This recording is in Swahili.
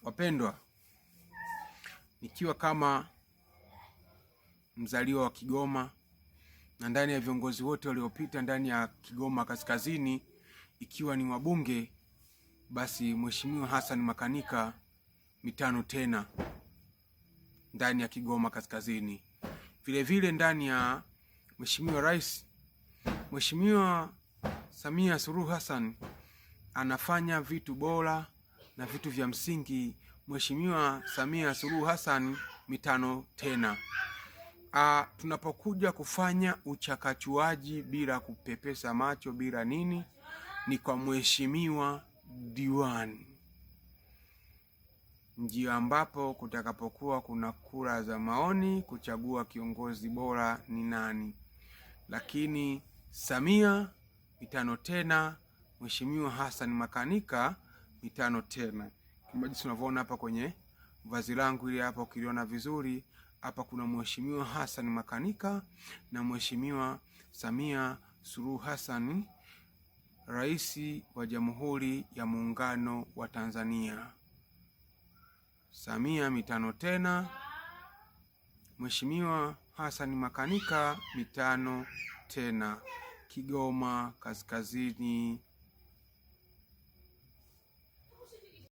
Wapendwa, nikiwa kama mzaliwa wa Kigoma na ndani ya viongozi wote waliopita ndani ya Kigoma Kaskazini, ikiwa ni wabunge, basi Mheshimiwa Hassan Makanika mitano tena ndani ya Kigoma Kaskazini. Vile vile ndani ya Mheshimiwa Rais, Mheshimiwa Samia Suluhu Hassan anafanya vitu bora na vitu vya msingi. Mheshimiwa Samia Suluhu Hassan mitano tena. Tunapokuja kufanya uchakachuaji bila kupepesa macho bila nini, ni kwa Mheshimiwa diwani, ndio ambapo kutakapokuwa kuna kura za maoni kuchagua kiongozi bora ni nani. Lakini Samia mitano tena, Mheshimiwa Hassan Makanika mitano tena. Kama jinsi unavyoona hapa kwenye vazi langu ile hapa, ukiliona vizuri hapa, kuna Mheshimiwa Hassan Makanika na Mheshimiwa Samia Suluhu Hassan, Rais wa Jamhuri ya Muungano wa Tanzania. Samia mitano tena, Mheshimiwa Hassan Makanika mitano tena. Kigoma Kaskazini,